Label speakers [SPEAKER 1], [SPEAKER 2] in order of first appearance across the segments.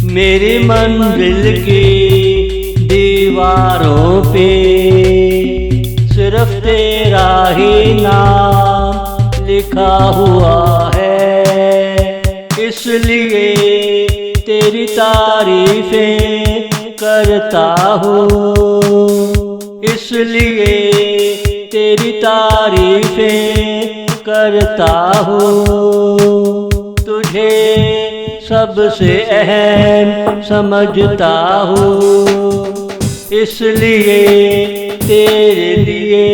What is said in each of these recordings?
[SPEAKER 1] मेरी मंजिल की दीवारों पे सिर्फ तेरा ही नाम लिखा हुआ है, इसलिए तेरी तारीफें करता हूँ, इसलिए तेरी तारीफें करता हूँ। तुझे सबसे अहम समझता हूँ, इसलिए तेरे लिए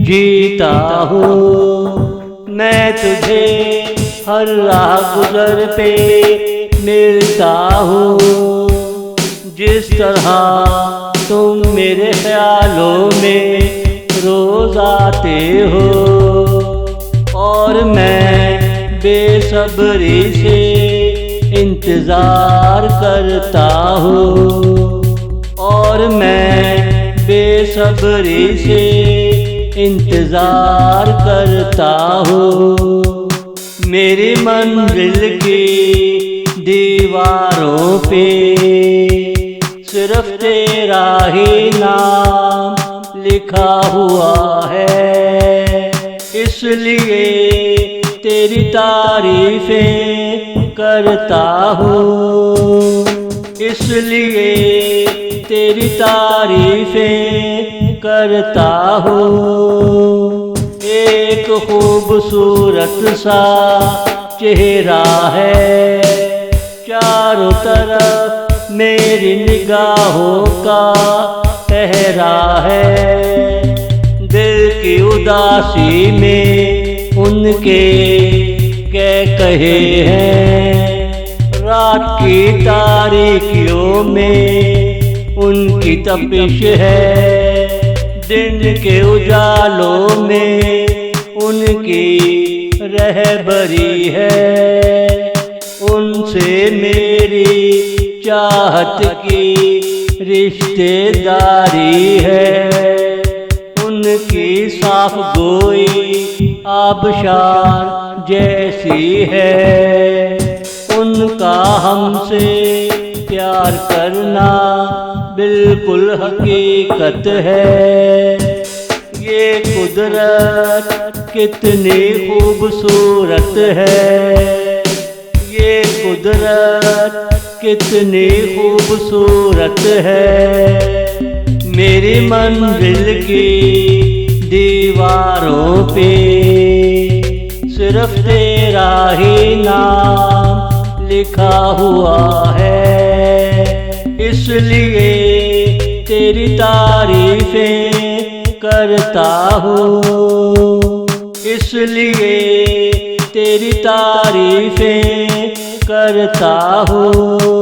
[SPEAKER 1] जीता हूँ। मैं तुझे हर राह गुजर पे मिलता हूँ, जिस तरह तुम मेरे ख्यालों में रोज आते हो, और मैं बेसब्री से इंतज़ार करता हूँ, और मैं बेसब्री से इंतज़ार करता हूँ। मेरी मंजिल की दीवारों पे सिर्फ तेरा ही नाम लिखा हुआ है, इसलिए तेरी तारीफें करता हूँ, इसलिए तेरी तारीफें करता हूँ। एक खूबसूरत सा चेहरा है, चारों तरफ मेरी निगाहों का पहरा है। दिल की उदासी में उनके क्या कहे हैं, रात की तारीकियों में उनकी तपिश है, दिन के उजालों में उनकी रहबरी है। उनसे मेरी चाहत की रिश्तेदारी है, उनकी साफ गोई आबशार जैसी है। उनका हमसे प्यार करना बिल्कुल हकीकत है। ये कुदरत कितनी खूबसूरत है, ये कुदरत कितनी खूबसूरत है। मेरी मंजिल की दीवारों पे सिर्फ तेरा ही नाम लिखा हुआ है, इसलिए तेरी तारीफें करता हूँ, इसलिए तेरी तारीफें करता हूँ।